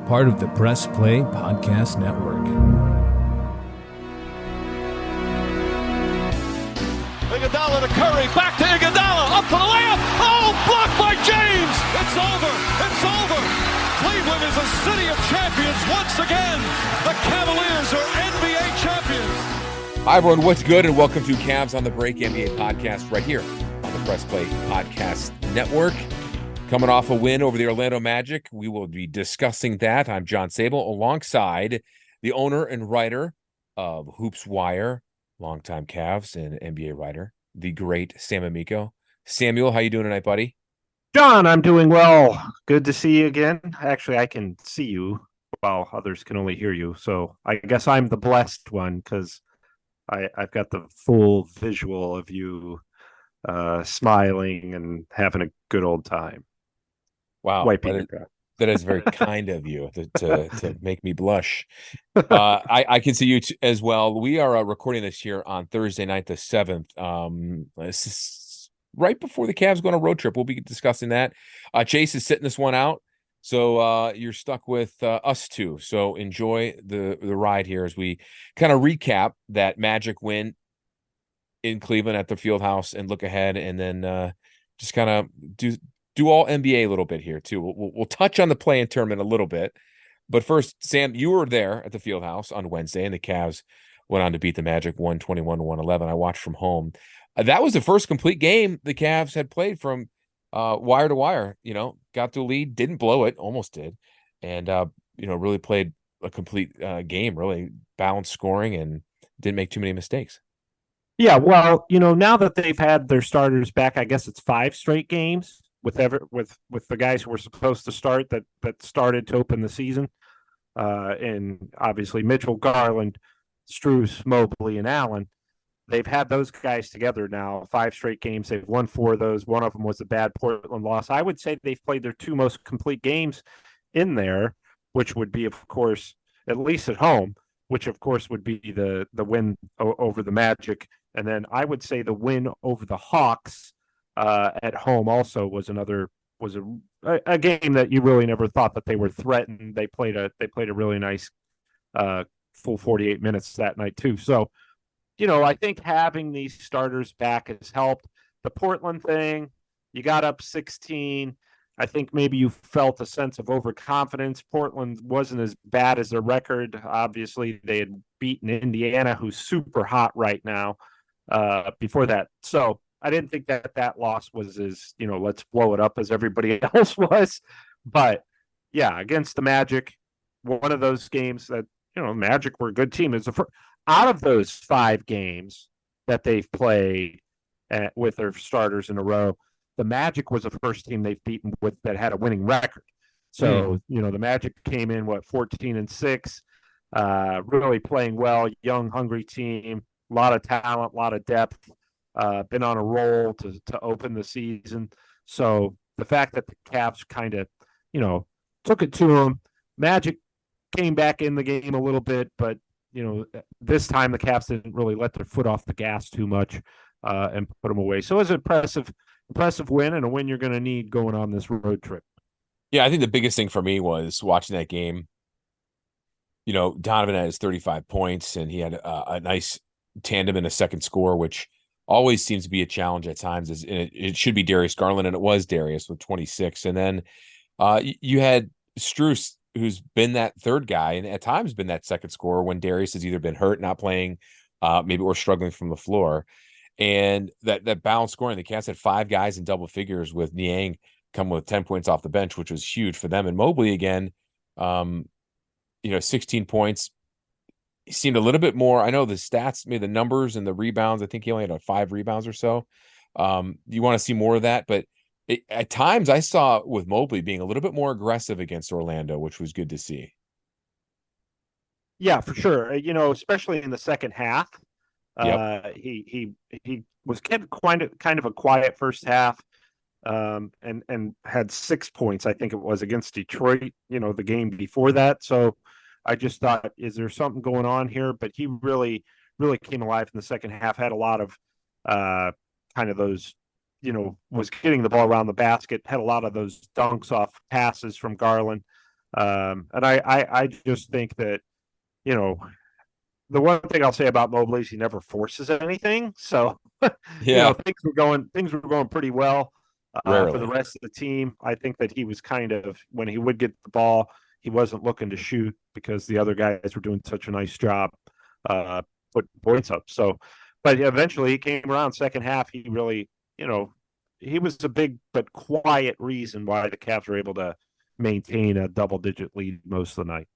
part of the Press Play Podcast Network. Iguodala to Curry, back to Iguodala, up for the layup. Oh, blocked by James. It's over. It's over. Cleveland is a city of champions once again. The Cavaliers are NBA champions. Hi, everyone. What's good? And welcome to Cavs on the Break NBA podcast right here on the Press Play Podcast Network. Coming off a win over the Orlando Magic, we will be discussing that. I'm John Sabol, alongside the owner and writer of Hoops Wire, longtime Cavs and NBA writer, the great Sam Amico. Samuel, how you doing tonight, buddy? John, I'm doing well. Good to see you again. Actually, I can see you while others can only hear you. So I guess I'm the blessed one because I've got the full visual of you smiling and having a good old time. Wow, that is very kind of you to make me blush. I can see you as well. We are recording this here on Thursday night, the 7th. This is right before the Cavs go on a road trip. We'll be discussing that. Chase is sitting this one out, so you're stuck with us two. So enjoy the ride here as we kind of recap that Magic win in Cleveland at the Fieldhouse and look ahead, and then just kind of do all NBA a little bit here too. We'll touch on the play-in tournament a little bit, but first, Sam, you were there at the Fieldhouse on Wednesday, and the Cavs went on to beat the Magic 121-111. I watched from home. That was the first complete game the Cavs had played from wire to wire. You know, got to a lead, didn't blow it, almost did, and really played a complete game, really balanced scoring, and didn't make too many mistakes. Yeah, well, now that they've had their starters back, I guess it's 5 straight games with the guys who were supposed to start that started to open the season, and obviously Mitchell, Garland, Strus, Mobley, and Allen. They've had those guys together now 5 straight games. They've won 4 of those. One of them was a bad Portland loss. I would say they've played their 2 most complete games in there, which would be, of course, at least at home, which of course would be the win over the Magic, and then I would say the win over the Hawks at home also was a game that you really never thought that they were threatened. They played a really nice full 48 minutes that night too. So, I think having these starters back has helped. The Portland thing, you got up 16. I think maybe you felt a sense of overconfidence. Portland wasn't as bad as their record. Obviously, they had beaten Indiana, who's super hot right now, before that. So I didn't think that loss was as, let's blow it up as everybody else was. But, yeah, against the Magic, one of those games that, Magic were a good team. Out of those 5 games that they've played with their starters in a row, the Magic was the first team they've beaten with that had a winning record. So, the Magic came in, 14-6, really playing well, young, hungry team, a lot of talent, a lot of depth. Been on a roll to open the season. So the fact that the Cavs kind of, took it to them, Magic came back in the game a little bit, but, this time the Cavs didn't really let their foot off the gas too much and put them away. So it was an impressive win, and a win you're going to need going on this road trip. Yeah, I think the biggest thing for me was watching that game. Donovan had his 35 points, and he had a nice tandem in a second score, which always seems to be a challenge at times. It should be Darius Garland, and it was Darius with 26. And then you had Strus, who's been that third guy, and at times been that second scorer when Darius has either been hurt, not playing, maybe or struggling from the floor. And that balanced scoring, the Cavs had 5 guys in double figures with Niang coming with 10 points off the bench, which was huge for them. And Mobley again, 16 points. He seemed a little bit more. I know the stats, maybe the numbers and the rebounds. I think he only had 5 rebounds or so. You want to see more of that, but at times I saw with Mobley being a little bit more aggressive against Orlando, which was good to see. Yeah, for sure. Especially in the second half. Yep. He was kind of a quiet first half, and had 6 points, I think it was, against Detroit, the game before that. So I just thought, is there something going on here? But he really, really came alive in the second half, had a lot of kind of those, was getting the ball around the basket, had a lot of those dunks off passes from Garland. And I just think that, you know, the one thing I'll say about Mobley is he never forces anything. So, Yeah, things were going pretty well for the rarely. rest of the team. I think that he was kind of, when he would get the ball, he wasn't looking to shoot because the other guys were doing such a nice job putting points up. So, but eventually he came around second half. He really, he was a big but quiet reason why the Cavs were able to maintain a double-digit lead most of the night.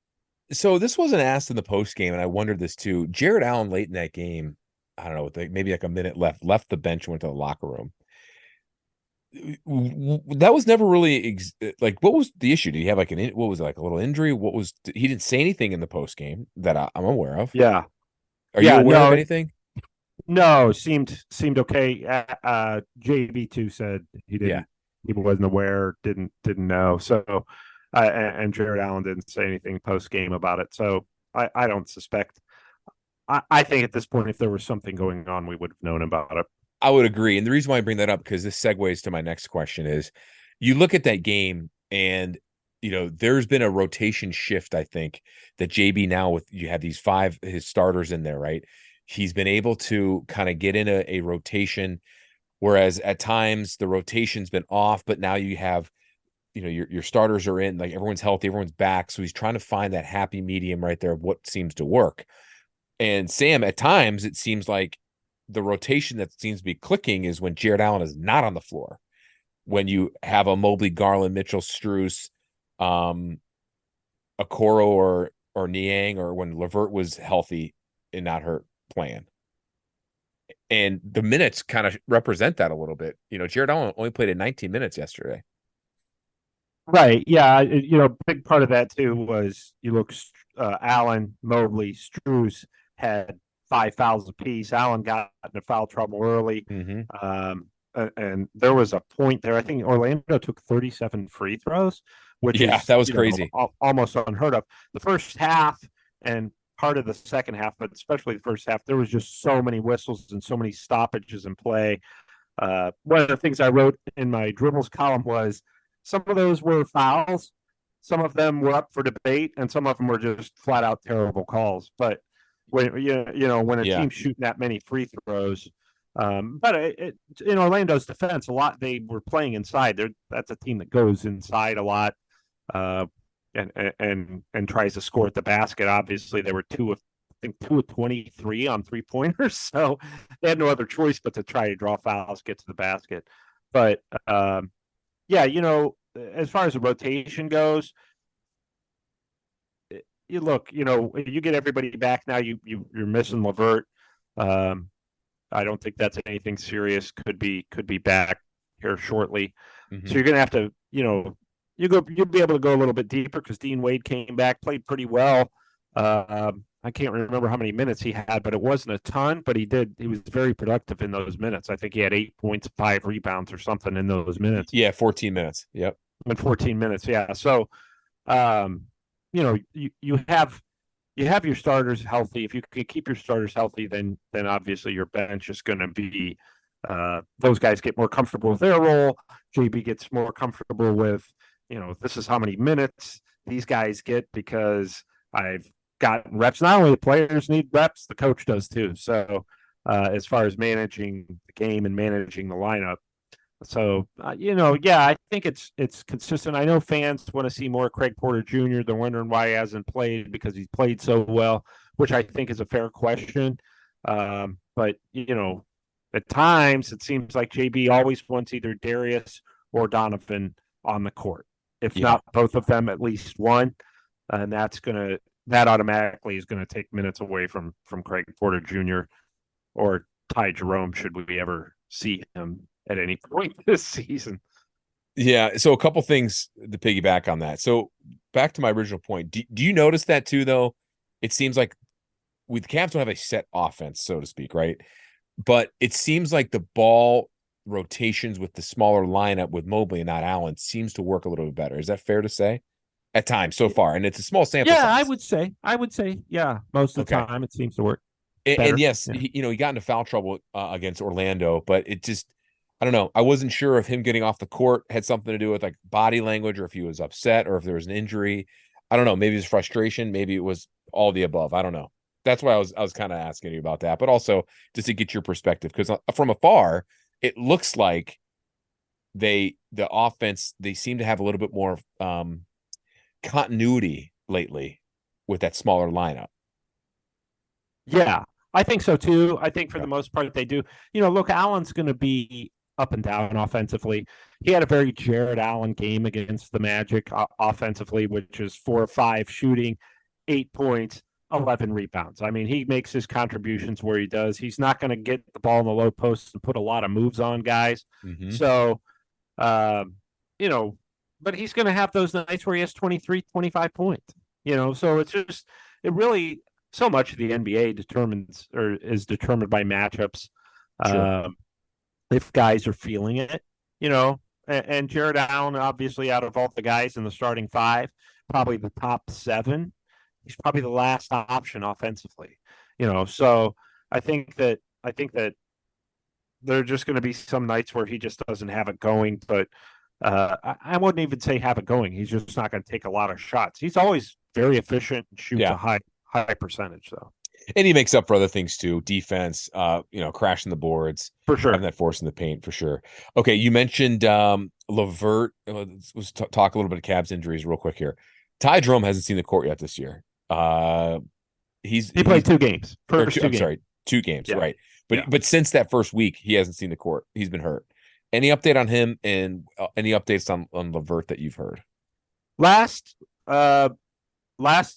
So this wasn't asked in the post game, and I wondered this too. Jared Allen late in that game, I don't know, maybe like a minute left the bench, went to the locker room. That was never really like, what was the issue? Did he have like what was it, like a little injury? He didn't say anything in the post game that I'm aware of. Yeah. Are you aware of anything? No, seemed okay. JB2 said he didn't. Yeah. He wasn't aware, didn't know. So, and Jared Allen didn't say anything post game about it. So I don't suspect. I think at this point, if there was something going on, we would have known about it. I would agree. And the reason why I bring that up, because this segues to my next question, is you look at that game and, there's been a rotation shift, I think, that JB now you have his starters in there, right? He's been able to kind of get in a rotation, whereas at times the rotation's been off, but now you have, your starters are in, like everyone's healthy, everyone's back. So he's trying to find that happy medium right there of what seems to work. And Sam, at times it seems like the rotation that seems to be clicking is when Jared Allen is not on the floor. When you have a Mobley, Garland, Mitchell, Strus, Okoro or Niang, or when LeVert was healthy and not hurt playing. And the minutes kind of represent that a little bit. Jared Allen only played in 19 minutes yesterday. Right. Yeah. Big part of that too was you look, Allen, Mobley, Strus had 5 fouls apiece. Allen got into foul trouble early. Mm-hmm. And there was a point there. I think Orlando took 37 free throws, which is, that was crazy. Almost unheard of. The first half and part of the second half, but especially the first half, there was just so many whistles and so many stoppages in play. One of the things I wrote in my dribbles column was some of those were fouls. Some of them were up for debate, and some of them were just flat out terrible calls. But when when a team's shooting that many free throws, but in Orlando's defense, a lot they were playing inside. That's a team that goes inside a lot, and tries to score at the basket. Obviously, they were 2 of 23 on 3-pointers, so they had no other choice but to try to draw fouls, get to the basket. But as far as the rotation goes, you look, you get everybody back now. You're missing LeVert. I don't think that's anything serious. Could be back here shortly. Mm-hmm. So you're going to have to, you'll be able to go a little bit deeper because Dean Wade came back, played pretty well. I can't remember how many minutes he had, but it wasn't a ton. But he was very productive in those minutes. I think he had 8 points, 5 rebounds, or something in those minutes. Yeah, 14 minutes. Yep. In 14 minutes. Yeah. So, you have your starters healthy. If you can keep your starters healthy, then obviously your bench is going to be. Those guys get more comfortable with their role. JB gets more comfortable with, this is how many minutes these guys get because I've gotten reps. Not only the players need reps, the coach does too. So as far as managing the game and managing the lineup. So, I think it's consistent. I know fans want to see more Craig Porter Jr. They're wondering why he hasn't played because he's played so well, which I think is a fair question. But, at times it seems like JB always wants either Darius or Donvan on the court. If not both of them, at least one. And that automatically is going to take minutes away from Craig Porter Jr. or Ty Jerome should we ever see him at any point this season. Yeah. So a couple things to piggyback on that. So back to my original point. Do you notice that too, though? It seems like the Cavs don't have a set offense, so to speak, right? But it seems like the ball rotations with the smaller lineup with Mobley and not Allen seems to work a little bit better. Is that fair to say? At times so far. And it's a small sample size. I would say, yeah, most of the time it seems to work. And yes, he got into foul trouble against Orlando, but it just, I don't know. I wasn't sure if him getting off the court had something to do with like body language, or if he was upset, or if there was an injury. I don't know. Maybe it was frustration. Maybe it was all the above. I don't know. That's why I was kind of asking you about that, but also just to get your perspective, because from afar, it looks like the offense, they seem to have a little bit more continuity lately with that smaller lineup. Yeah, I think so too. I think for the most part they do. Look, Allen's going to be up and down offensively. He had a very Jared Allen game against the Magic offensively, which is 4 or 5 shooting, 8 points, 11 rebounds. I mean, he makes his contributions where he does. He's not going to get the ball in the low post and put a lot of moves on guys. Mm-hmm. So, but he's going to have those nights where he has 23, 25 points. So it's just, it really, so much of the NBA is determined by matchups. Sure. If guys are feeling it, and Jared Allen, obviously, out of all the guys in the starting 5, probably the top 7, he's probably the last option offensively. So I think that there are just going to be some nights where he just doesn't have it going, but I wouldn't even say have it going. He's just not going to take a lot of shots. He's always very efficient and shoots a high percentage, though. And he makes up for other things too. Defense, crashing the boards. For sure. Having that force in the paint, for sure. Okay, you mentioned LeVert. Let's talk a little bit of Cavs injuries real quick here. Ty Jerome hasn't seen the court yet this year. He played 2 games. Sorry, 2 games, yeah. Right. But since that first week, he hasn't seen the court. He's been hurt. Any update on him, and any updates on LeVert that you've heard? Last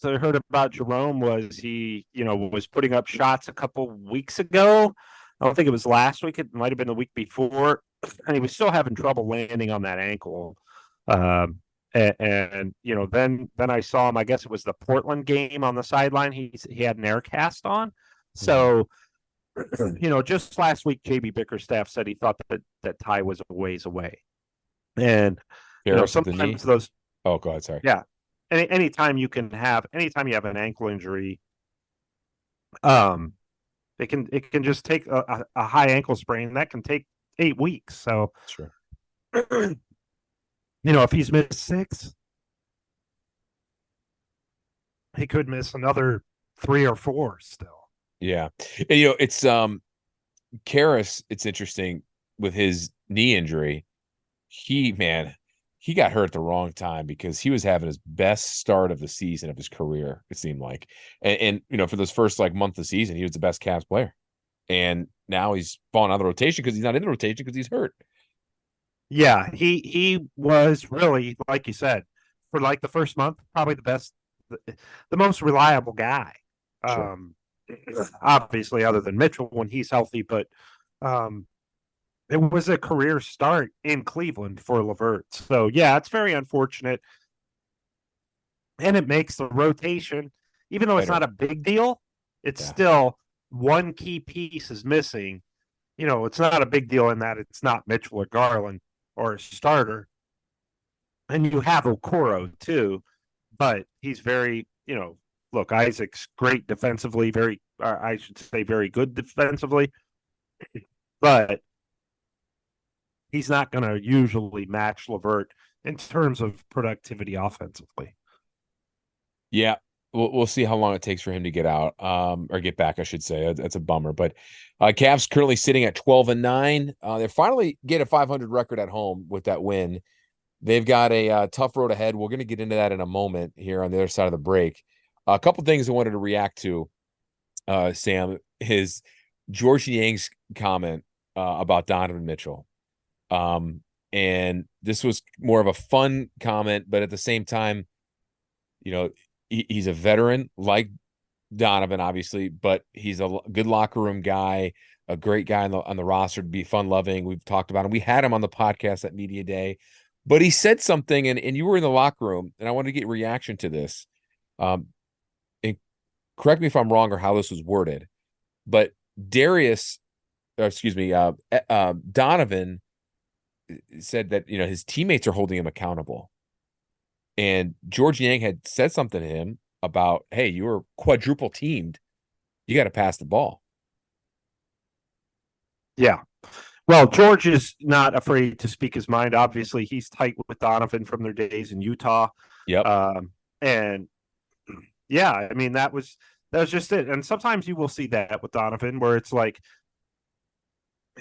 I heard about Jerome was he, was putting up shots a couple weeks ago. I don't think it was last week. It might have been the week before, and he was still having trouble landing on that ankle. And then I saw him. I guess it was the Portland game on the sideline. He had an air cast on. So, just last week, JB Bickerstaff said he thought that Ty was a ways away, and sometimes those. Oh, go ahead. Sorry. Yeah. Anytime you have an ankle injury, it can just take a high ankle sprain that can take 8 weeks. So, sure. If he's missed 6, he could miss another 3 or 4 still. Yeah. And, it's Karras, it's interesting with his knee injury. He got hurt at the wrong time, because he was having his best start of the season of his career, it seemed like. And for this first month of the season, he was the best Cavs player. And now he's fallen out of the rotation because he's not in the rotation because he's hurt. Yeah, he was really, like you said, for the first month, probably the best, the most reliable guy. Sure. Obviously, other than Mitchell when he's healthy, but it was a career start in Cleveland for LeVert. So, yeah, it's very unfortunate. And it makes the rotation, even though it's not a big deal, it's still one key piece is missing. It's not a big deal in that it's not Mitchell or Garland or a starter. And you have Okoro, too, but he's very, look, Isaac's great defensively, I should say very good defensively, but he's not going to usually match LeVert in terms of productivity offensively. Yeah, we'll see how long it takes for him to get out, or get back, I should say. That's a bummer. But Cavs currently sitting at 12-9. They finally get a 500 record at home with that win. They've got a tough road ahead. We're going to get into that in a moment here on the other side of the break. A couple things I wanted to react to, Sam, is George Niang's comment about Donovan Mitchell. And this was more of a fun comment, but at the same time, he's a veteran like Donovan, obviously, but he's a good locker room guy, a great guy on the roster, to be fun loving. We've talked about him. We had him on the podcast at Media Day, but he said something, and you were in the locker room, and I wanted to get reaction to this. And correct me if I'm wrong or how this was worded, but Donovan said that, his teammates are holding him accountable. And George Niang had said something to him about, hey, you were quadruple teamed. You got to pass the ball. Yeah. Well, George is not afraid to speak his mind. Obviously, he's tight with Donovan from their days in Utah. Yep. And yeah, I mean, that was just it. And sometimes you will see that with Donovan, where it's like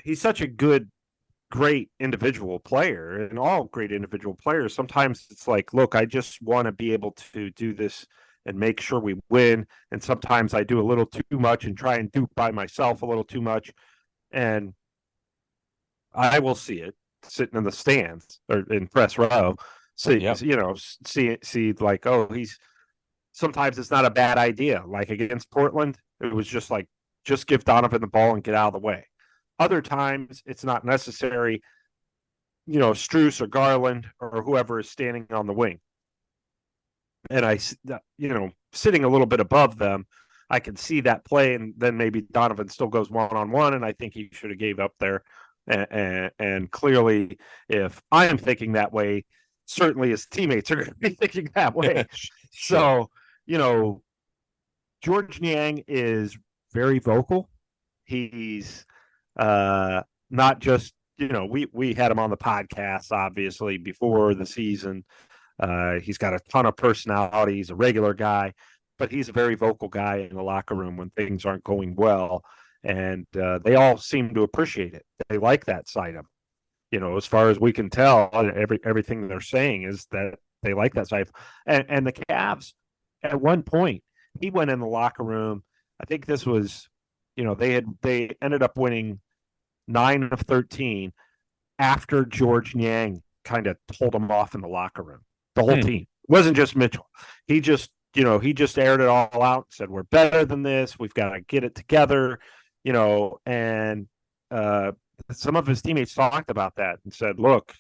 he's such a great individual player, and all great individual players. Sometimes it's like, look, I just want to be able to do this and make sure we win. And sometimes I do a little too much and try and do by myself a little too much. And I will see it sitting in the stands or in press row. See, see like, oh, sometimes it's not a bad idea. Like against Portland, it was just like, just give Donovan the ball and get out of the way. Other times it's not necessary. Strus or Garland or whoever is standing on the wing. And I, sitting a little bit above them, I can see that play, and then maybe Donovan still goes one-on-one, and I think he should have gave up there. And clearly, if I am thinking that way, certainly his teammates are going to be thinking that way. So, George Niang is very vocal. He's not just, we had him on the podcast, obviously, before the season. He's got a ton of personality. He's a regular guy, but he's a very vocal guy in the locker room when things aren't going well. And they all seem to appreciate it. They like that side of him. As far as we can tell, everything they're saying is that they like that side. And the Cavs, at one point, he went in the locker room. I think this was, they ended up winning 9 of 13 after George Niang kind of told them off in the locker room. The whole team. It wasn't just Mitchell. He just aired it all out, said, we're better than this. We've got to get it together. And some of his teammates talked about that and said, look,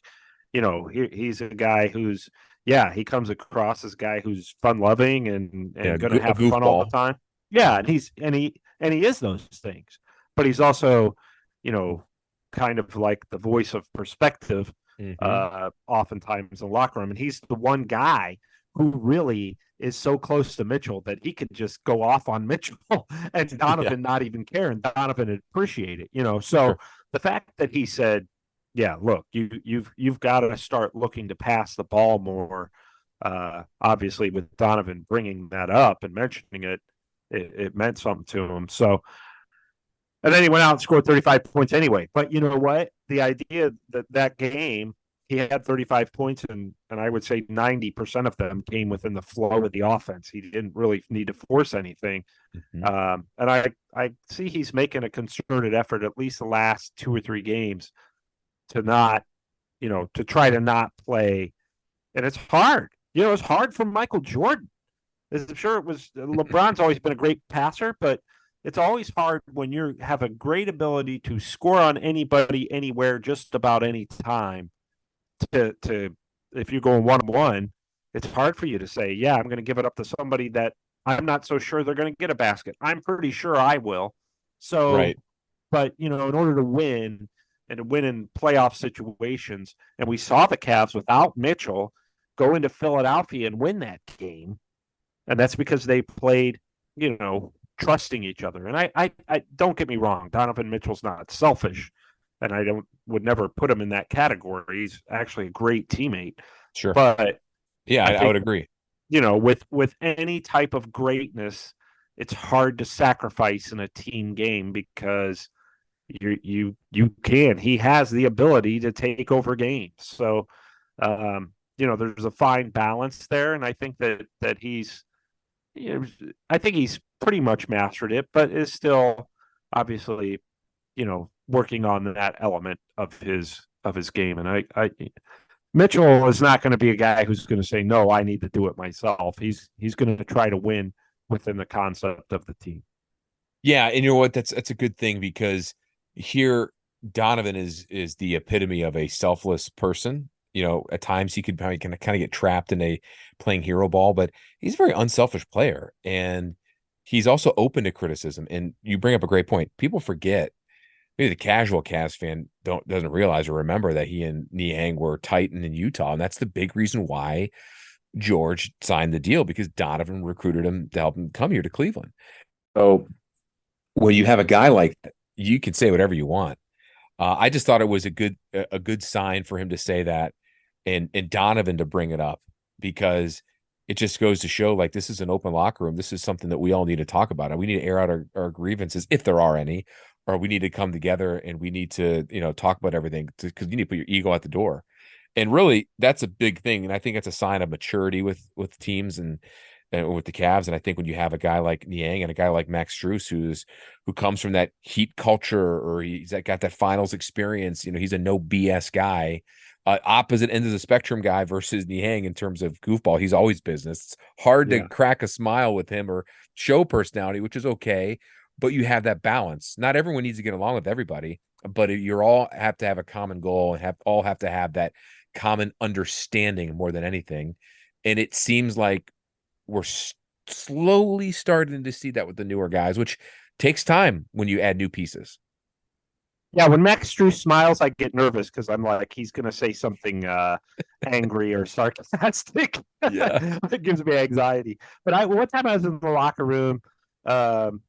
he's a guy who's, he comes across as a guy who's fun loving and going to have fun all the time. Yeah. And he is those things, but he's also, kind of like the voice of perspective, oftentimes in the locker room. And he's the one guy who really is so close to Mitchell that he could just go off on Mitchell and Donovan not even care, and Donovan appreciate it, So the fact that he said, look, you've got to start looking to pass the ball more. Obviously, with Donovan bringing that up and mentioning it, it meant something to him. So, and then he went out and scored 35 points anyway. But you know what? The idea that game, he had 35 points, and I would say 90% of them came within the flow of the offense. He didn't really need to force anything. And I see he's making a concerted effort, at least the last 2 or 3 games, to not, to try to not play. And it's hard. It's hard for Michael Jordan. I'm sure it was. LeBron's always been a great passer, but it's always hard when you have a great ability to score on anybody, anywhere, just about any time. To if you're going 1-on-1, it's hard for you to say, I'm going to give it up to somebody that I'm not so sure they're going to get a basket. I'm pretty sure I will. So, right. But in order to win and to win in playoff situations, and we saw the Cavs without Mitchell go into Philadelphia and win that game, and that's because they played, trusting each other. And I don't get me wrong, Donovan Mitchell's not selfish, and I would never put him in that category. He's actually a great teammate. Sure. But I would agree. With any type of greatness, it's hard to sacrifice in a team game because you can. He has the ability to take over games. So there's a fine balance there, and I think that he's I think he's pretty much mastered it, but is still obviously, working on that element of his game. And I Mitchell is not going to be a guy who's going to say, no, I need to do it myself. He's going to try to win within the concept of the team. Yeah. And you know what? That's a good thing, because here Donovan is the epitome of a selfless person. At times he could kind of get trapped in a playing hero ball, but he's a very unselfish player, and he's also open to criticism. And you bring up a great point. People forget, maybe the casual Cavs fan doesn't realize or remember that he and Niang were tight in Utah, and that's the big reason why George signed the deal, because Donovan recruited him to help him come here to Cleveland. So when you have a guy like that, you can say whatever you want. I just thought it was a good sign for him to say that, and Donovan to bring it up, because it just goes to show, like, this is an open locker room. This is something that we all need to talk about, and we need to air out our grievances if there are any, or we need to come together and we need to, talk about everything, because you need to put your ego at the door. And really, that's a big thing, and I think it's a sign of maturity with teams and with the Cavs. And I think when you have a guy like Niang and a guy like Max Strus, who comes from that Heat culture, or he's got that finals experience, he's a no BS guy, opposite end of the spectrum guy versus Niang in terms of goofball. He's always business. It's hard to crack a smile with him or show personality, which is okay, but you have that balance. Not everyone needs to get along with everybody, but you all have to have a common goal and all have to have that common understanding more than anything. And it seems like we're slowly starting to see that with the newer guys, which takes time when you add new pieces. Yeah, when Max Strus smiles, I get nervous because I'm like, he's going to say something angry or sarcastic. Yeah. It gives me anxiety. But one time I was in the locker room, and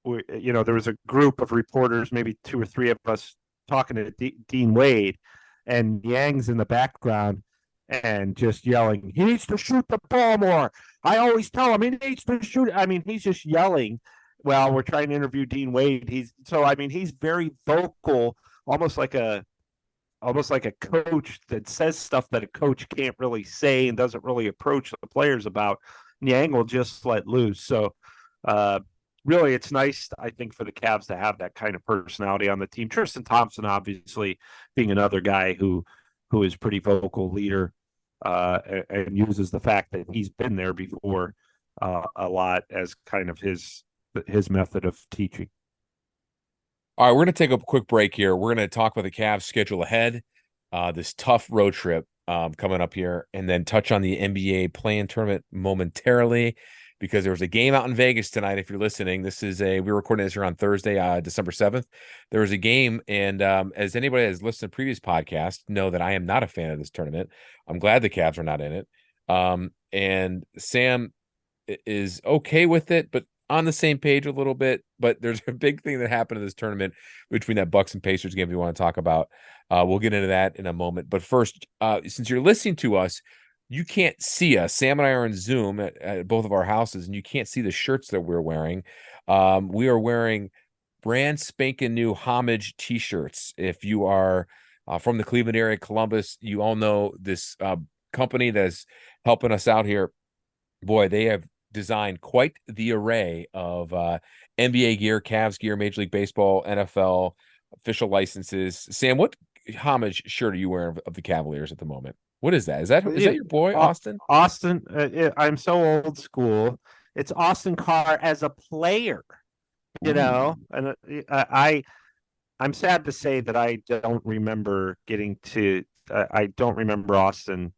we, there was a group of reporters, maybe 2 or 3 of us, talking to Dean Wade, and Yang's in the background and just yelling, he needs to shoot the ball more. I always tell him he needs to shoot. I mean, he's just yelling. Well, we're trying to interview Dean Wade. He's very vocal, almost like a coach that says stuff that a coach can't really say and doesn't really approach the players about. Niang will just let loose. So really, it's nice, I think, for the Cavs to have that kind of personality on the team. Tristan Thompson, obviously, being another guy who is pretty vocal leader, and uses the fact that he's been there before a lot as kind of his method of teaching. All right, we're going to take a quick break here. We're going to talk about the Cavs' schedule ahead, this tough road trip coming up here, and then touch on the NBA play-in tournament momentarily, because there was a game out in Vegas tonight. If you're listening, we're recording this here on Thursday, December 7th. There was a game, and as anybody that has listened to previous podcasts know that I am not a fan of this tournament. I'm glad the Cavs are not in it. And Sam is okay with it, but on the same page a little bit. But there's a big thing that happened in this tournament between that Bucks and Pacers game we want to talk about. We'll get into that in a moment. But first, since you're listening to us, you can't see us. Sam and I are on Zoom at both of our houses, and you can't see the shirts that we're wearing. We are wearing brand spanking new Homage t-shirts. If you are from the Cleveland area, Columbus, you all know this company that is helping us out here. Boy, they have designed quite the array of NBA gear, Cavs gear, Major League Baseball, NFL official licenses. Sam, what Homage shirt are you wearing of the Cavaliers at the moment? What is that? Is that your boy, Austin? Austin, I'm so old school. It's Austin Carr as a player, and I'm sad to say that I don't remember I don't remember Austin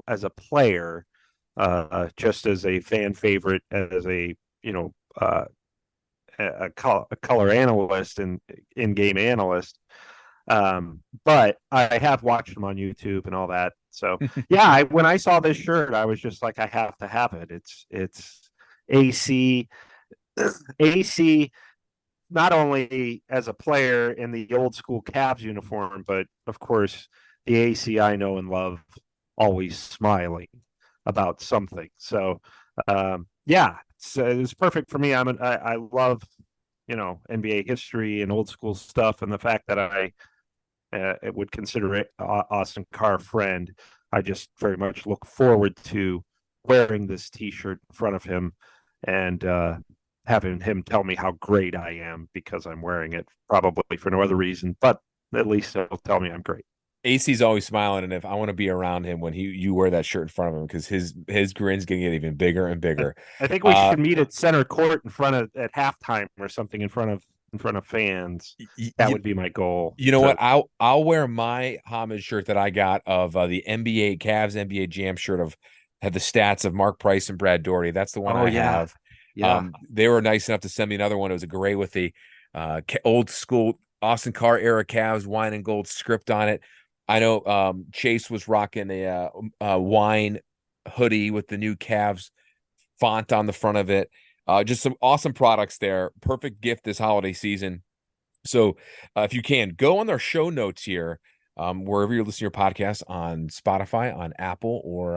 as a player, just as a fan favorite, as a color analyst and in-game analyst. But I have watched him on YouTube and all that. So yeah, when I saw this shirt, I was just like, I have to have it. It's AC, not only as a player in the old school Cavs uniform, but of course the AC I know and love, always smiling about something. So yeah, it's perfect for me. I love NBA history and old school stuff, and the fact that I would consider it Austin Carr a friend. I just very much look forward to wearing this T-shirt in front of him and having him tell me how great I am because I'm wearing it, probably for no other reason, but at least he'll tell me I'm great. AC's always smiling, and if I want to be around him when you wear that shirt in front of him, because his grin's gonna get even bigger and bigger. I think we should meet at center court at halftime or something in front of fans. That would be my goal. You know what? I'll wear my Homage shirt that I got of the NBA Cavs NBA Jam shirt had the stats of Mark Price and Brad Daugherty. That's the one I have. Yeah. They were nice enough to send me another one. It was a gray with the old school Austin Carr era Cavs wine and gold script on it. I know Chase was rocking a wine hoodie with the new Cavs font on the front of it. Just some awesome products there. Perfect gift this holiday season. So if you can, go on our show notes here, wherever you're listening to your podcast, on Spotify, on Apple, or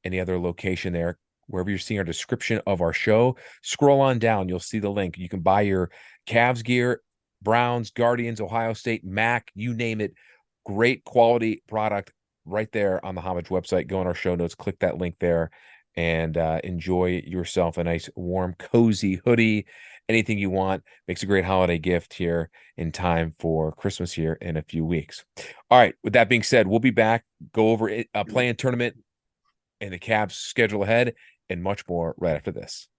any other location there, wherever you're seeing our description of our show, scroll on down. You'll see the link. You can buy your Cavs gear, Browns, Guardians, Ohio State, MAC, you name it. Great quality product right there on the Homage website. Go on our show notes, click that link there, and enjoy yourself a nice, warm, cozy hoodie. Anything you want. Makes a great holiday gift here in time for Christmas here in a few weeks. All right. With that being said, we'll be back, go over a play-in tournament and the Cavs schedule ahead, and much more right after this.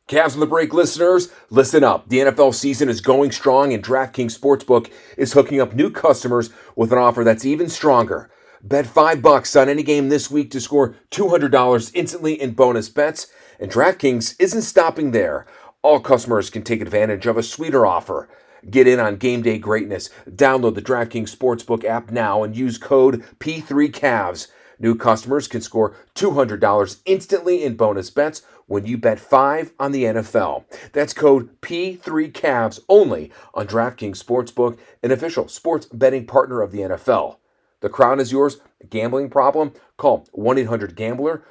Cavs on the Break listeners, listen up. The NFL season is going strong, and DraftKings Sportsbook is hooking up new customers with an offer that's even stronger. Bet $5 on any game this week to score $200 instantly in bonus bets, and DraftKings isn't stopping there. All customers can take advantage of a sweeter offer. Get in on game day greatness. Download the DraftKings Sportsbook app now and use code P3Cavs. New customers can score $200 instantly in bonus bets when you bet $5 on the NFL. That's code P3Cavs only on DraftKings Sportsbook, an official sports betting partner of the NFL. The crown is yours. A gambling problem? Call 1-800-GAMBLER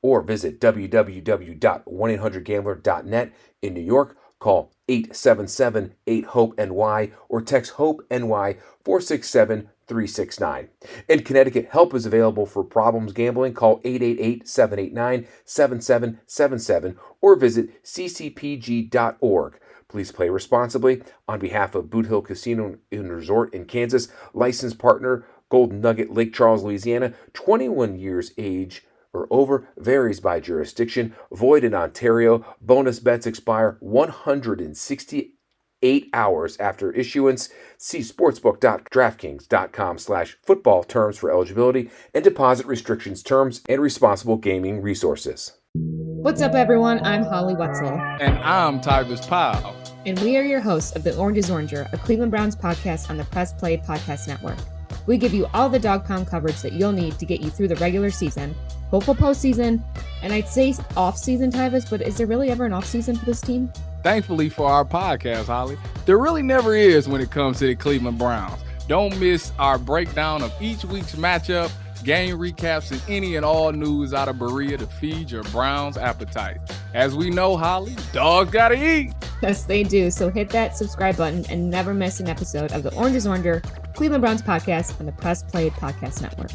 or visit www.1800gambler.net. In New York, call 877-8-HOPE-NY or text HOPE-NY 467-369. In Connecticut, help is available for problems gambling. Call 888-789-7777 or visit ccpg.org. Please play responsibly. On behalf of Boot Hill Casino and Resort in Kansas, licensed partner Golden Nugget, Lake Charles, Louisiana, 21 years age or over, varies by jurisdiction, void in Ontario. Bonus bets expire 168 hours after issuance. See sportsbook.draftkings.com/football terms for eligibility and deposit restrictions, terms, and responsible gaming resources. What's up, everyone? I'm Holly Wetzel. And I'm Tybus Powell. And we are your hosts of The Orange is Oranger, a Cleveland Browns podcast on the Press Play Podcast Network. We give you all the dog pound coverage that you'll need to get you through the regular season, hopeful postseason, and I'd say off-season, Tybus, but is there really ever an off-season for this team? Thankfully for our podcast, Holly, there really never is when it comes to the Cleveland Browns. Don't miss our breakdown of each week's matchup, game recaps, and any and all news out of Berea to feed your Browns appetite. As we know, Holly, dogs gotta eat. Yes, they do. So hit that subscribe button and never miss an episode of the Orange is Oranger, Cleveland Browns podcast on the Press Play Podcast Network.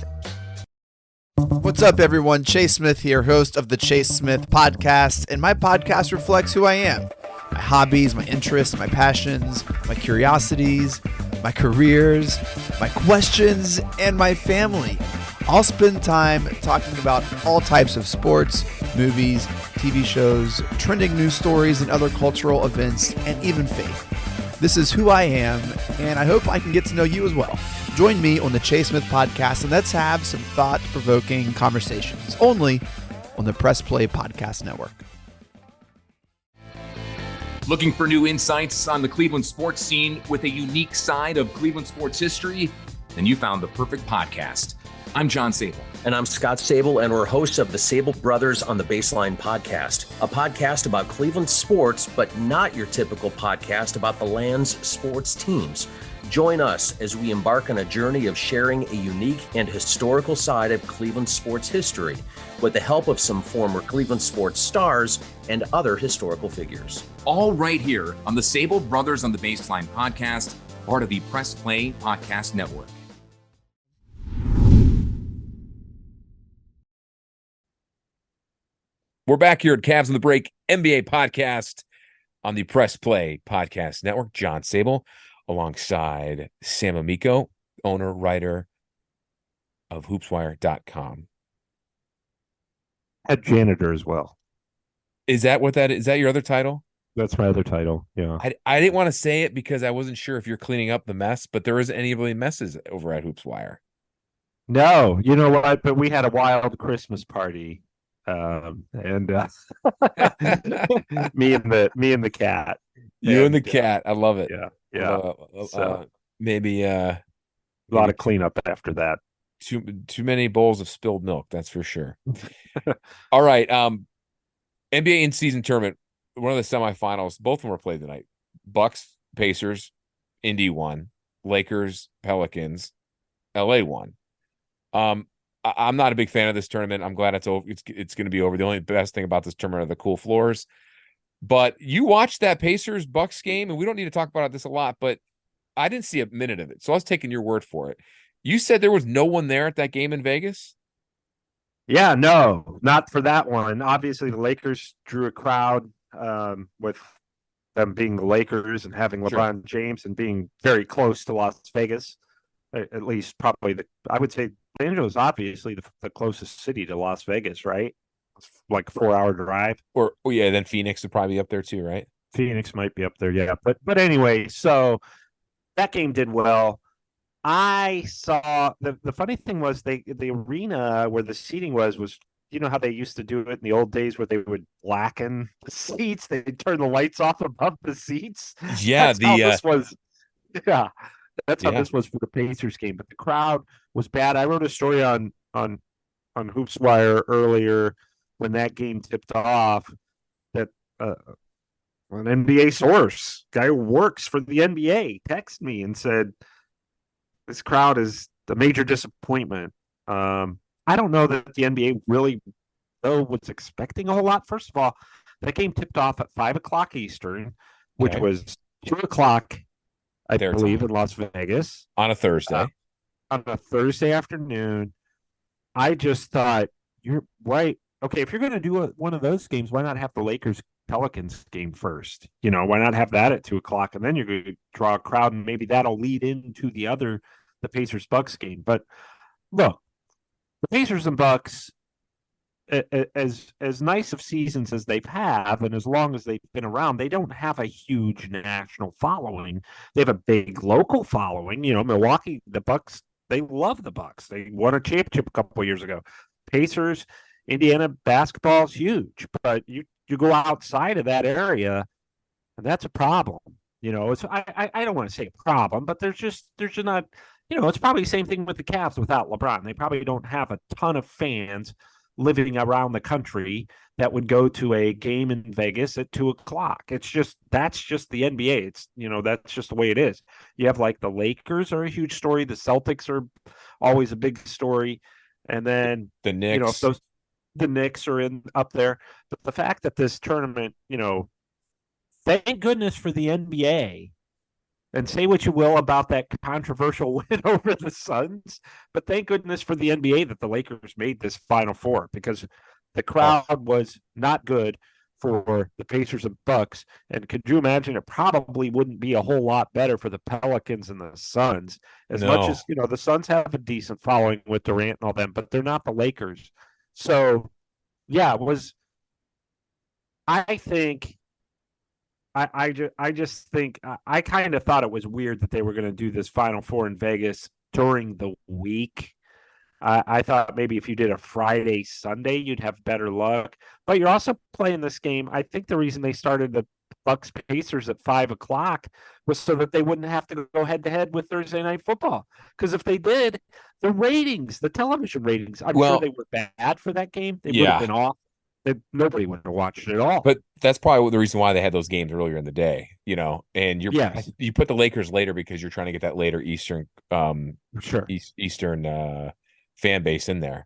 What's up, everyone? Chase Smith here, host of the Chase Smith Podcast, and my podcast reflects who I am. My hobbies, my interests, my passions, my curiosities, my careers, my questions, and my family. I'll spend time talking about all types of sports, movies, TV shows, trending news stories, and other cultural events, and even faith. This is who I am, and I hope I can get to know you as well. Join me on the Chase Smith Podcast, and let's have some thought-provoking conversations, only on the Press Play Podcast Network. Looking for new insights on the Cleveland sports scene with a unique side of Cleveland sports history? Then you found the perfect podcast. I'm John Sabol. And I'm Scott Sabol, and we're hosts of the Sabol Brothers on the Baseline podcast, a podcast about Cleveland sports, but not your typical podcast about the land's sports teams. Join us as we embark on a journey of sharing a unique and historical side of Cleveland sports history with the help of some former Cleveland sports stars and other historical figures. All right here on the Sabol Brothers on the Baseline podcast, part of the Press Play Podcast Network. We're back here at Cavs on the Break NBA podcast on the Press Play Podcast Network. John Sabol alongside Sam Amico, owner, writer of hoopswire.com. Head janitor as well. Is that what that is? Is that your other title? That's my other title. Yeah. I didn't want to say it because I wasn't sure if you're cleaning up the mess, but there isn't any really messes over at Hoopswire. No, you know what? But we had a wild Christmas party. Me and the cat. You and the cat. I love it. Yeah. Maybe a lot of cleanup after that. Too many bowls of spilled milk, that's for sure. All right. NBA in-season tournament. one of the semifinals. Both of them were played tonight. Bucks, Pacers, Indy won. Lakers, Pelicans, LA won. I'm not a big fan of this tournament. I'm glad it's over. It's going to be over. The only best thing about this tournament are the cool floors. But you watched that Pacers Bucks game, and we don't need to talk about this a lot, but I didn't see a minute of it. So I was taking your word for it. You said there was no one there at that game in Vegas? Yeah, no, not for that one. Obviously, the Lakers drew a crowd with them being the Lakers and having LeBron James and being very close to Las Vegas. At least probably I would say San Diego is obviously the closest city to Las Vegas, right? It's like a 4-hour drive. Then Phoenix would probably be up there too, right? Phoenix might be up there, yeah. But anyway, so that game did well. I saw the funny thing was the arena where the seating was you know how they used to do it in the old days where they would blacken the seats, they'd turn the lights off above the seats. Yeah, That's how this was. Yeah, that's how this was for the Pacers game. But the crowd was bad. I wrote a story on HoopsWire earlier when that game tipped off that an NBA source, guy who works for the NBA, texted me and said this crowd is a major disappointment. I don't know that the NBA really was expecting a whole lot. First of all, that game tipped off at 5:00 Eastern, which was 2:00, I believe, in Las Vegas on a Thursday. On a Thursday afternoon. I just thought, you're right. Okay, if you're going to do one of those games, why not have the Lakers Pelicans game first? You know, why not have that at 2:00, and then you're going to draw a crowd, and maybe that'll lead into the Pacers Bucks game. But look, the Pacers and Bucks, as nice of seasons as they've had, and as long as they've been around, they don't have a huge national following. They have a big local following. You know, Milwaukee, the Bucks, they love the Bucks. They won a championship a couple of years ago. Pacers, Indiana basketball is huge, but you go outside of that area, and that's a problem. You know, it's I don't want to say a problem, but there's just not. You know, it's probably the same thing with the Cavs without LeBron. They probably don't have a ton of fans living around the country that would go to a game in Vegas at 2:00. That's just the NBA. It's, you know, that's just the way it is. You have like the Lakers are a huge story. The Celtics are always a big story. And then the Knicks, you know, the Knicks are up there. But the fact that this tournament, you know, thank goodness for the NBA. And say what you will about that controversial win over the Suns, but thank goodness for the NBA that the Lakers made this Final Four, because the crowd was not good for the Pacers and Bucks. And could you imagine, it probably wouldn't be a whole lot better for the Pelicans and the Suns, as much as, you know, the Suns have a decent following with Durant and all them, but they're not the Lakers. So, yeah, I think. I just think I kind of thought it was weird that they were going to do this Final Four in Vegas during the week. I thought maybe if you did a Friday, Sunday, you'd have better luck. But you're also playing this game. I think the reason they started the Bucks Pacers at 5:00 was so that they wouldn't have to go head to head with Thursday Night Football. Because if they did, the television ratings, I'm sure they were bad for that game. They would have been off. Nobody would have watched it at all. But that's probably the reason why they had those games earlier in the day, you know. And you put the Lakers later because you're trying to get that later Eastern Eastern fan base in there.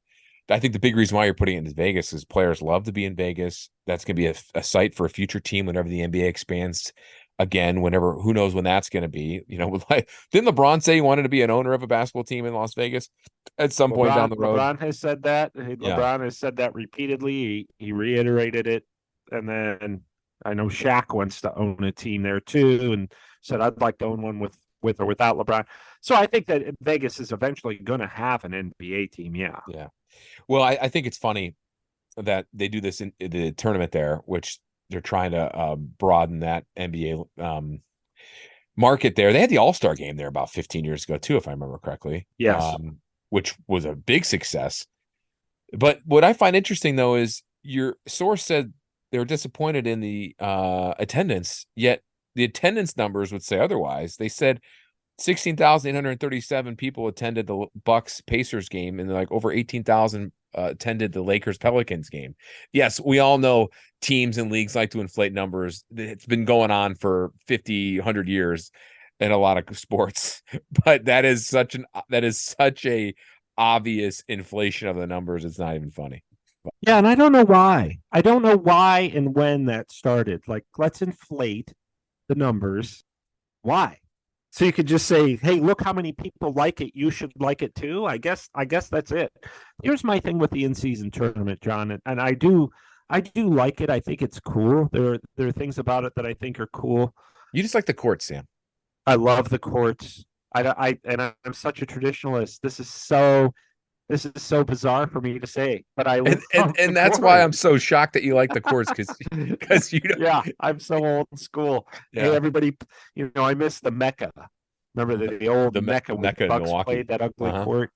I think the big reason why you're putting it in Vegas is players love to be in Vegas. That's going to be a site for a future team whenever the NBA expands again, who knows when that's going to be. You know, didn't LeBron say he wanted to be an owner of a basketball team in Las Vegas at some point down the road? LeBron has said that. LeBron has said that repeatedly. He reiterated it. And then I know Shaq wants to own a team there too, and said, I'd like to own one with or without LeBron. So I think that Vegas is eventually going to have an NBA team. Yeah. Yeah. Well, I think it's funny that they do this in the tournament there, which they're trying to broaden that NBA market there. They had the All-Star game there about 15 years ago too, if I remember correctly. Yes. Which was a big success. But what I find interesting though is your source said they were disappointed in the attendance, yet the attendance numbers would say otherwise. They said 16,837 people attended the Bucks Pacers game, and like over 18,000 attended the Lakers Pelicans game. Yes, we all know teams and leagues like to inflate numbers. It's been going on for 50, 100 years in a lot of sports, but that is such a obvious inflation of the numbers. It's not even funny. Yeah, and I don't know why. I don't know why and when that started. Like, let's inflate the numbers. Why? So you could just say, "Hey, look how many people like it. You should like it too." I guess that's it. Here's my thing with the in-season tournament, John, and I do like it. I think it's cool. There are things about it that I think are cool. You just like the courts, Sam. I love the courts. I'm such a traditionalist. This is so bizarre for me to say, but I love and that's why I'm so shocked that you like the courts, because you know. Yeah, I'm so old school. Yeah. Hey, everybody, I miss the Mecca. Remember the old Mecca when Mecca Bucks Milwaukee. played that ugly court.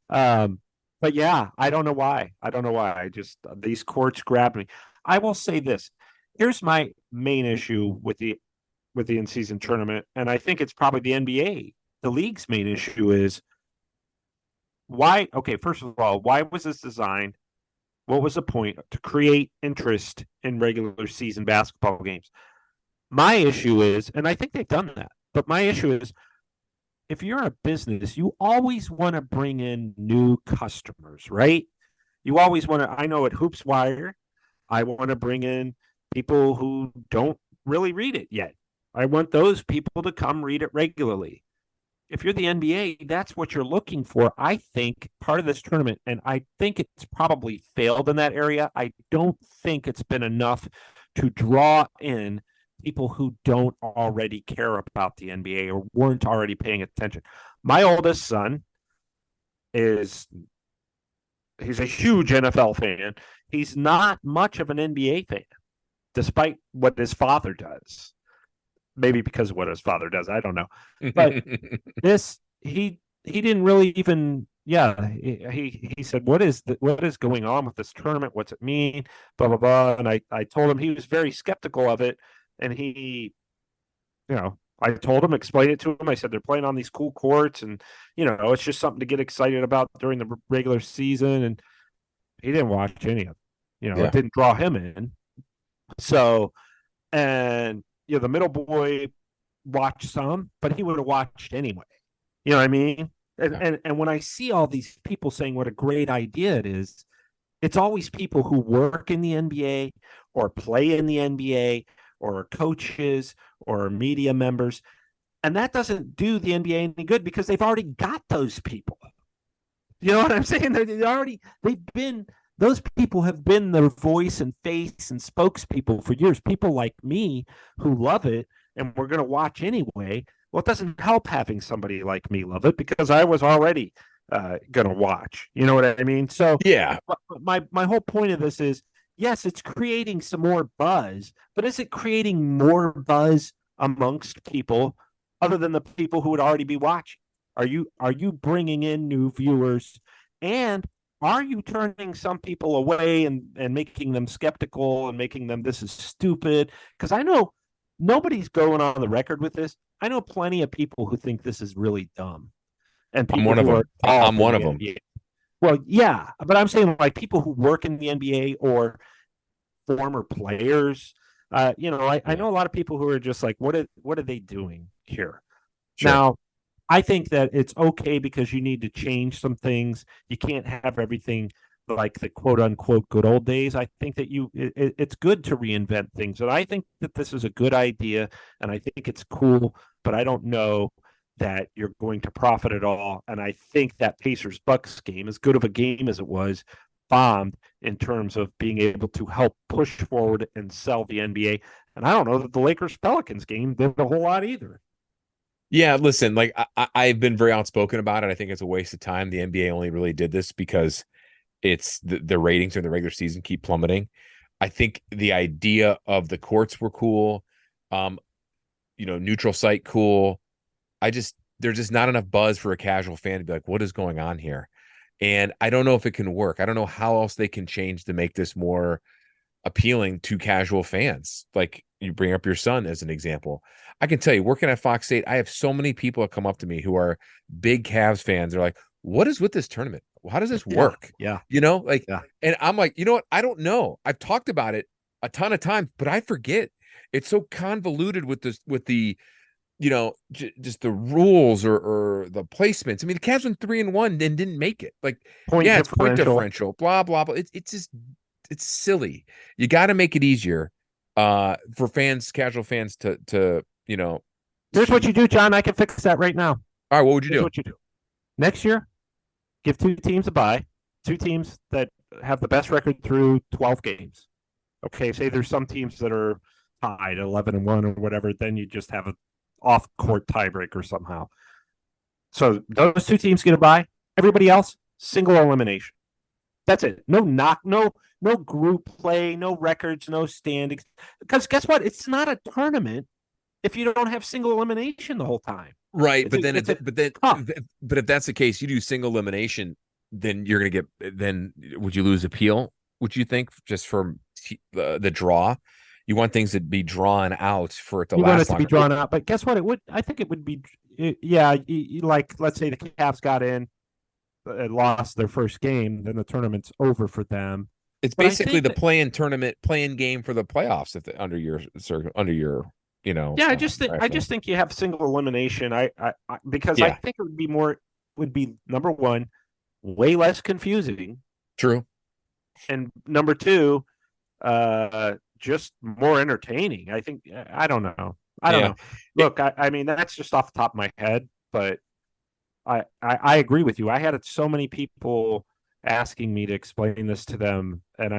But yeah, I don't know why. I just these courts grabbed me. I will say this. Here's my main issue with the in-season tournament, and I think it's probably the NBA. The league's main issue is why. Okay, first of all, why was this designed? What was the point? To create interest in regular season basketball games. My issue is, and I think they've done that, but my issue is, if you're a business, you always want to bring in new customers, right? You always want to, I know at Hoops Wire, I want to bring in people who don't really read it yet. I want those people to come read it regularly. If you're the NBA, that's what you're looking for. I think part of this tournament, and I think it's probably failed in that area. I don't think it's been enough to draw in people who don't already care about the NBA or weren't already paying attention. My oldest son he's a huge NFL fan. He's not much of an NBA fan, despite what his father does. Maybe because of what his father does. I don't know. But he didn't really even, he said, what is going on with this tournament? What's it mean? Blah, blah, blah. And I told him, he was very skeptical of it. And he, I told him, explained it to him. I said, they're playing on these cool courts and, it's just something to get excited about during the regular season. And he didn't watch any of it. It didn't draw him in. So, and, the middle boy watched some, but he would have watched anyway. You know what I mean? And when I see all these people saying what a great idea it is, it's always people who work in the NBA or play in the NBA or coaches or media members. And that doesn't do the NBA any good because they've already got those people. You know what I'm saying? Those people have been the voice and face and spokespeople for years. People like me who love it and we're going to watch anyway. Well, it doesn't help having somebody like me love it because I was already going to watch. You know what I mean? So yeah, my whole point of this is, yes, it's creating some more buzz, but is it creating more buzz amongst people other than the people who would already be watching? Are you bringing in new viewers, and are you turning some people away and making them skeptical and making them, this is stupid? Because I know nobody's going on the record with this. I know plenty of people who think this is really dumb. And I'm one of them. I'm one of them. Well, yeah, but I'm saying like people who work in the NBA or former players. I know a lot of people who are just like, what are they doing here? Sure. Now, I think that it's okay because you need to change some things. You can't have everything like the quote unquote good old days. I think that it's good to reinvent things. And I think that this is a good idea and I think it's cool, but I don't know that you're going to profit at all. And I think that Pacers-Bucks game, as good of a game as it was, bombed in terms of being able to help push forward and sell the NBA. And I don't know that the Lakers-Pelicans game did a whole lot either. Yeah, listen, like I've been very outspoken about it. I think it's a waste of time. The NBA only really did this because it's the ratings in the regular season keep plummeting. I think the idea of the courts were cool. Neutral site cool. There's just not enough buzz for a casual fan to be like, what is going on here? And I don't know if it can work. I don't know how else they can change to make this more appealing to casual fans. Like, you bring up your son as an example. I can tell you, working at Fox 8, I have so many people that come up to me who are big Cavs fans. They're like, what is with this tournament? How does this work? Yeah. And I'm like, you know what? I don't know. I've talked about it a ton of times, but I forget. It's so convoluted with the just the rules or the placements. I mean, the Cavs went 3-1 and didn't make it. Like, it's point differential, blah, blah, blah. It's just, it's silly. You got to make it easier for fans, casual fans to. Here's what you do, John. I can fix that right now. All right, what would you do? What you do next year? Give 2 teams a bye. 2 teams that have the best record through 12 games. Okay, say there's some teams that are tied 11-1 or whatever. Then you just have an off-court tiebreaker somehow. So those 2 teams get a bye. Everybody else, single elimination. That's it. No group play, no records, no standings. Because guess what? It's not a tournament if you don't have single elimination the whole time. Right, but if that's the case, you do single elimination, then you're going to get. Then would you lose appeal? Would you think just from the draw? You want things to be drawn out for it to last longer. You want it to be drawn out, but guess what? It would. I think it would be. Yeah, like let's say the Cavs got in, lost their first game, then the tournament's over for them. It's basically the play-in tournament, play-in game for the playoffs under your. Yeah, I just think you have single elimination. I think it would be number one, way less confusing. True. And number 2, just more entertaining. I think I don't know. Look, I mean that's just off the top of my head, but I agree with you. I had so many people asking me to explain this to them, and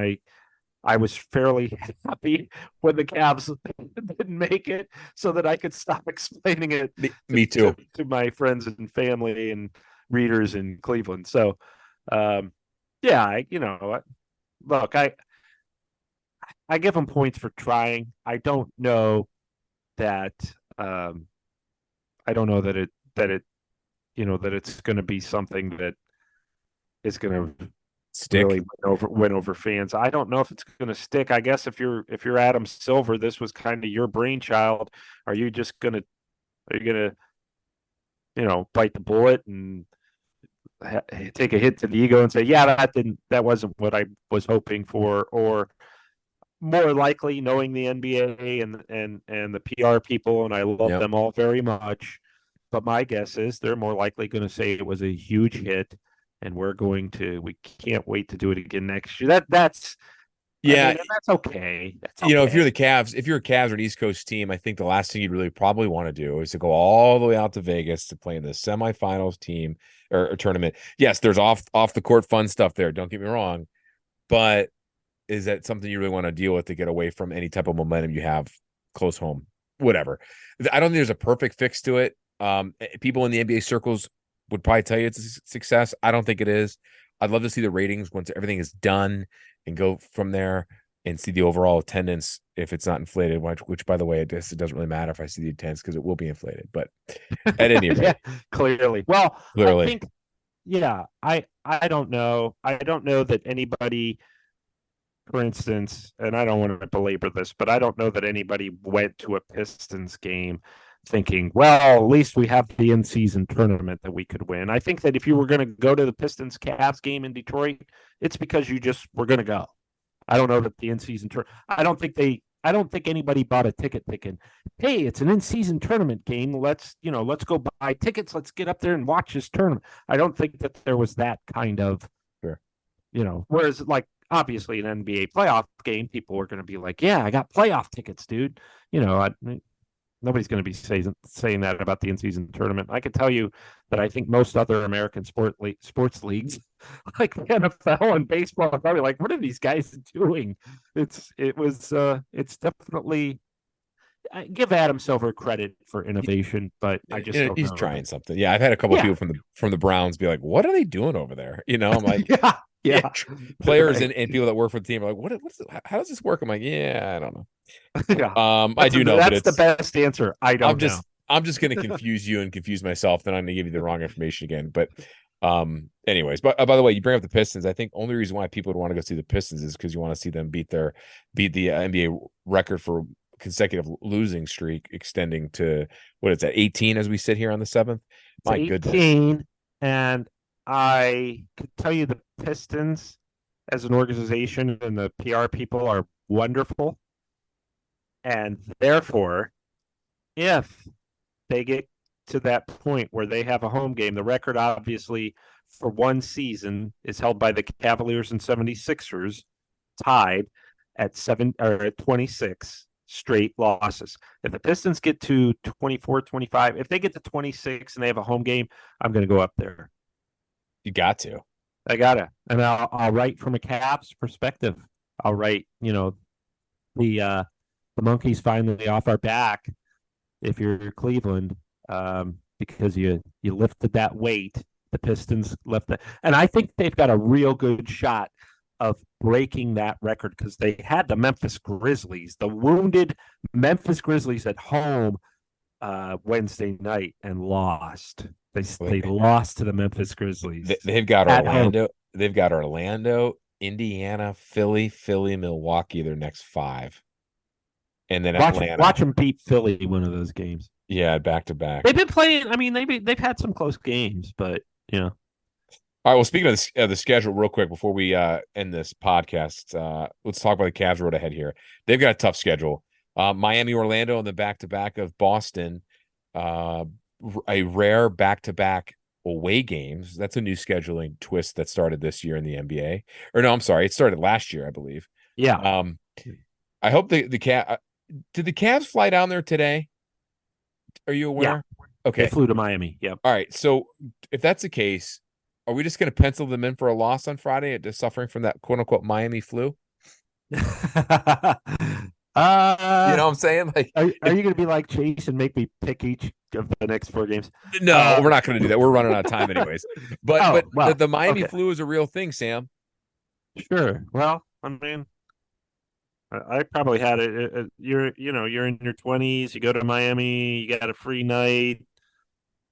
I was fairly happy when the Cavs didn't make it so that I could stop explaining it me too. To my friends and family and readers in Cleveland. So, look, I give them points for trying. I don't know that it's going to be something that is going to stick. Really win over fans. I don't know if it's going to stick. I guess if you're Adam Silver, this was kind of your brainchild. Are you gonna bite the bullet and take a hit to the ego and say, yeah, that wasn't what I was hoping for? Or more likely, knowing the NBA and the PR people, and I love them all very much, but my guess is they're more likely going to say it was a huge hit. And we can't wait to do it again next year. That's okay. If you're the Cavs, if you're a Cavs or an East Coast team, I think the last thing you'd really probably want to do is to go all the way out to Vegas to play in the semifinals team or tournament. Yes, there's off the court fun stuff there. Don't get me wrong, but is that something you really want to deal with to get away from any type of momentum you have close home? Whatever. I don't think there's a perfect fix to it. People in the NBA circles would probably tell you it's a success. I don't think it is. I'd love to see the ratings once everything is done and go from there and see the overall attendance if it's not inflated, which by the way, it doesn't really matter if I see the attendance because it will be inflated. But at any rate, clearly. Well, I think, I don't know. I don't know that anybody, for instance, and I don't want to belabor this, but I don't know that anybody went to a Pistons game thinking, well, at least we have the in-season tournament that we could win. I think that if you were going to go to the Pistons-Cavs game in Detroit, it's because you just were going to go. I don't know that the in-season tournament. I don't think anybody bought a ticket thinking, hey, it's an in-season tournament game. Let's go buy tickets. Let's get up there and watch this tournament. I don't think that there was that kind of, whereas like obviously an NBA playoff game, people were going to be like, yeah, I got playoff tickets, dude. Nobody's going to be saying that about the in-season tournament. I can tell you that I think most other American sports leagues, like the NFL and baseball, are probably like, what are these guys doing? It's definitely. I give Adam Silver credit for innovation, but I just don't he's know. Trying something. Yeah, I've had a couple of people from the Browns be like, "What are they doing over there?" I'm like, yeah. Players and people that work for the team are like, how does this work? I'm like, yeah, I don't know. I do know that's the best answer. I'm just going to confuse you and confuse myself. Then I'm going to give you the wrong information again. But anyways, but by the way, you bring up the Pistons. I think only reason why people would want to go see the Pistons is because you want to see them beat the NBA record for consecutive losing streak extending to, what is that, 18 as we sit here on the 7th? My 18, goodness. And I could tell you the Pistons as an organization and the PR people are wonderful. And therefore, if they get to that point where they have a home game, the record obviously for one season is held by the Cavaliers and 76ers, tied at 26 straight losses. If the Pistons get to 24, 25, if they get to 26 and they have a home game, I'm going to go up there. You got to. I gotta. And I'll write from a Cavs perspective. I'll write, the monkey's finally off our back if you're Cleveland, because you lifted that weight. The Pistons left that. And I think they've got a real good shot of breaking that record because they had the Memphis Grizzlies, the wounded Memphis Grizzlies at home Wednesday night and lost. They lost to the Memphis Grizzlies. They've got Orlando. They've got Orlando, Indiana, Philly, Milwaukee, their next 5. And then Atlanta. Watch them beat Philly one of those games. Yeah, back to back. They've been playing. I mean, they've had some close games, but All right. Well, speaking of the schedule, real quick before we end this podcast, let's talk about the Cavs road ahead here. They've got a tough schedule. Miami, Orlando, and the back-to-back of Boston. A rare back-to-back away games. That's a new scheduling twist that started this year in the NBA. Or no, I'm sorry, it started last year, I believe. Yeah. I hope the did the Cavs fly down there today? Are you aware? Yeah. Okay. They flew to Miami. Yep. All right. So if that's the case, are we just going to pencil them in for a loss on Friday, just suffering from that quote unquote Miami flu? You know what I'm saying? Like, are you going to be like Chase and make me pick each of the next 4 games? No, we're not going to do that. We're running out of time anyways. But the Miami flu is a real thing, Sam. Sure. Well, I mean, I probably had it. You're in your 20s. You go to Miami. You got a free night.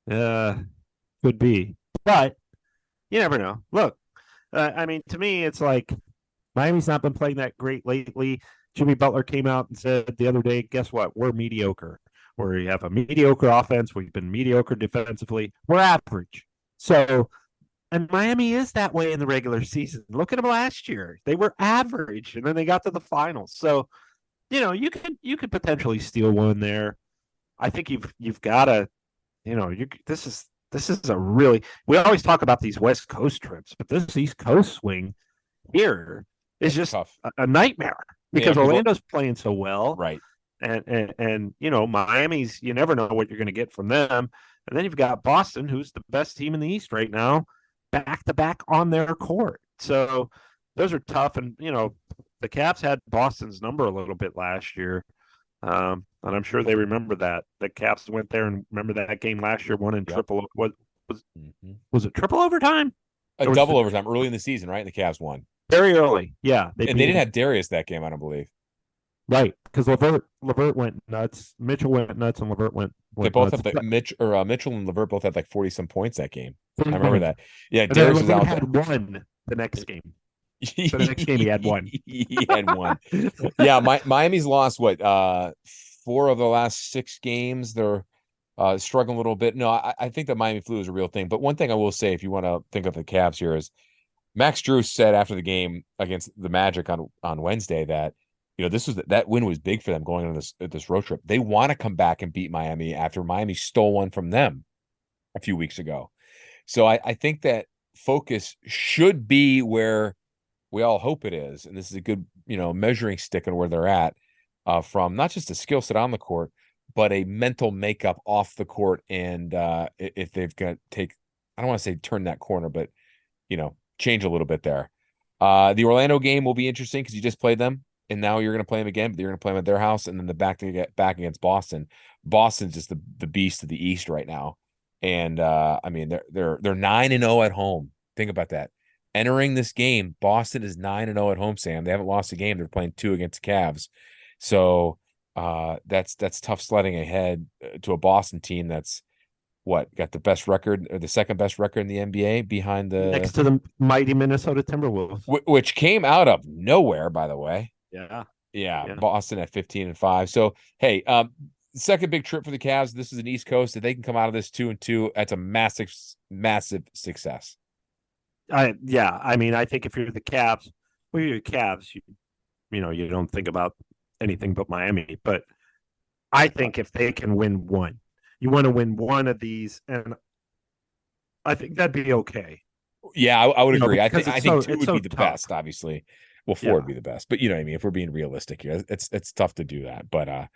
Could be, but you never know. Look, I mean, to me, it's like Miami's not been playing that great lately. Jimmy Butler came out and said the other day, guess what? We're mediocre. We have a mediocre offense. We've been mediocre defensively. We're average. So, and Miami is that way in the regular season. Look at them last year. They were average, and then they got to the finals. So, you could potentially steal one there. I think you've got to, this is a really, we always talk about these West Coast trips, but this East Coast swing here is just a nightmare because Orlando's playing so well. Right. And Miami's, you never know what you're going to get from them. And then you've got Boston, who's the best team in the East right now, back to back on their court. So those are tough. And, the Cavs had Boston's number a little bit last year. And I'm sure they remember that. The Cavs went there and remember that game last year, won in triple. Was it triple overtime? A double overtime early in the season, right? And the Cavs won. Very early. Yeah. They didn't have Darius that game, I don't believe. Right, because LeVert went nuts. Mitchell went nuts, and LeVert went they both nuts. had Mitchell and LeVert both had like 40-some points that game. I remember that. Yeah, Darius was out had one the next game. So the next game he had one. He had one. Yeah, Miami's lost 4 of the last 6 games. They're struggling a little bit. No, I think the Miami flu is a real thing. But one thing I will say, if you want to think of the Cavs here, is Max Drew said after the game against the Magic on Wednesday that that win was big for them going on this road trip. They want to come back and beat Miami after Miami stole one from them a few weeks ago. So I think that focus should be where we all hope it is, and this is a good measuring stick on where they're at from not just a skill set on the court, but a mental makeup off the court. And if they've got to take, I don't want to say turn that corner, but change a little bit there. The Orlando game will be interesting because you just played them. And now you're going to play them again, but you're going to play them at their house, and then the back against Boston. Boston's just the beast of the East right now, and I mean they're 9-0 at home. Think about that. Entering this game, Boston is 9-0 at home. Sam, they haven't lost a game. They're playing 2 against the Cavs, so that's tough sledding ahead to a Boston team that's got the best record or the second best record in the NBA behind the next to the mighty Minnesota Timberwolves, which came out of nowhere, by the way. Yeah. Yeah, Boston at 15-5. So, hey, second big trip for the Cavs. This is an East Coast. If they can come out of this 2-2, that's a massive success. I mean, I think if you're the Cavs, you don't think about anything but Miami. But I think if they can win one, you want to win one of these, and I think that'd be okay. Yeah, I would agree. I think two would be the best, obviously. Well, 4 would be the best. But you know what I mean? If we're being realistic here, it's tough to do that. But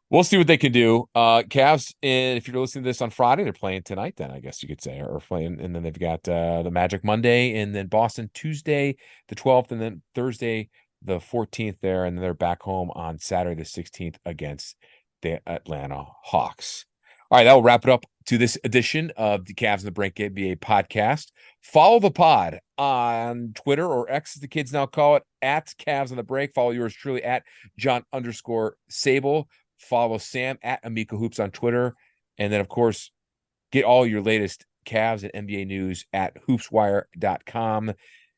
we'll see what they can do. Cavs, and if you're listening to this on Friday, they're playing tonight then, I guess you could say, or playing, and then they've got the Magic Monday, and then Boston Tuesday the 12th, and then Thursday the 14th there, and then they're back home on Saturday the 16th against the Atlanta Hawks. All right, that will wrap it up to this edition of the Cavs on the Brink NBA podcast. Follow the pod on Twitter, or X as the kids now call it, at Cavs on the Break. Follow yours truly at John_Sabol. Follow Sam at Amico Hoops on Twitter. And then, of course, get all your latest Cavs and NBA news at hoopswire.com.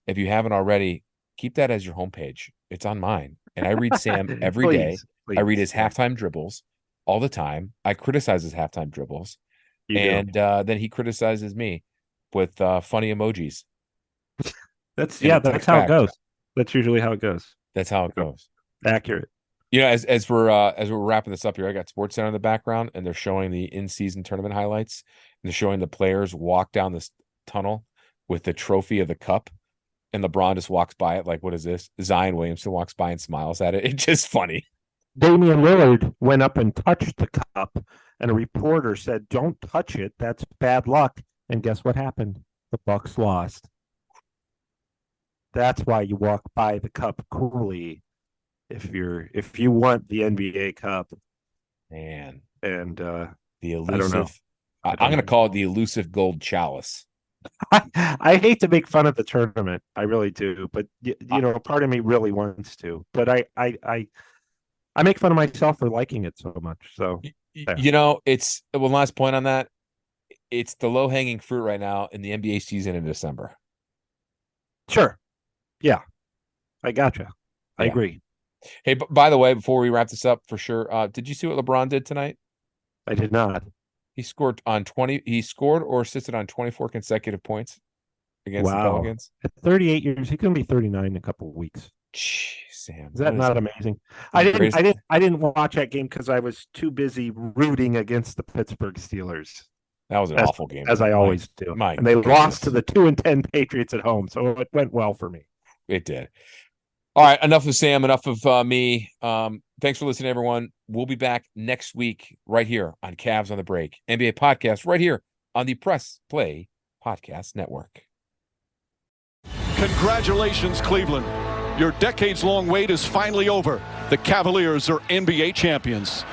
If you haven't already, keep that as your homepage. It's on mine. And I read Sam every day. I read his halftime dribbles all the time. I criticize his halftime dribbles. Then he criticizes me with funny emojis. That's how it goes. That's usually how it goes. That's how it goes. Accurate. You know, as we're wrapping this up here, I got SportsCenter in the background, and they're showing the in-season tournament highlights, and they're showing the players walk down this tunnel with the trophy of the cup, and LeBron just walks by it like, what is this? Zion Williamson walks by and smiles at it. It's just funny. Damian Lillard went up and touched the cup, and a reporter said, "Don't touch it. That's bad luck." And guess what happened? The Bucks lost. That's why you walk by the cup coolly if you want the NBA Cup. Man. And the elusive, I'm going to call it the elusive gold chalice. I hate to make fun of the tournament. I really do. But, part of me really wants to. But I make fun of myself for liking it so much. So, it's last point on that. It's the low hanging fruit right now in the NBA season in December. Sure. Yeah. I gotcha. I agree. Hey, by the way, before we wrap this up, for sure, did you see what LeBron did tonight? I did not. He scored on 20. He scored or assisted on 24 consecutive points against the Pelicans. At 38 years, he can be 39 in a couple of weeks. Jeez, Sam, is that not amazing? I didn't watch that game because I was too busy rooting against the Pittsburgh Steelers. That was an awful game, as I always do. And they lost to the 2-10 Patriots at home, so it went well for me. It did. All right, enough of Sam, enough of me. Thanks for listening, everyone. We'll be back next week right here on Cavs on the Break, NBA podcast, right here on the Press Play Podcast Network. Congratulations, Cleveland. Your decades-long wait is finally over. The Cavaliers are NBA champions.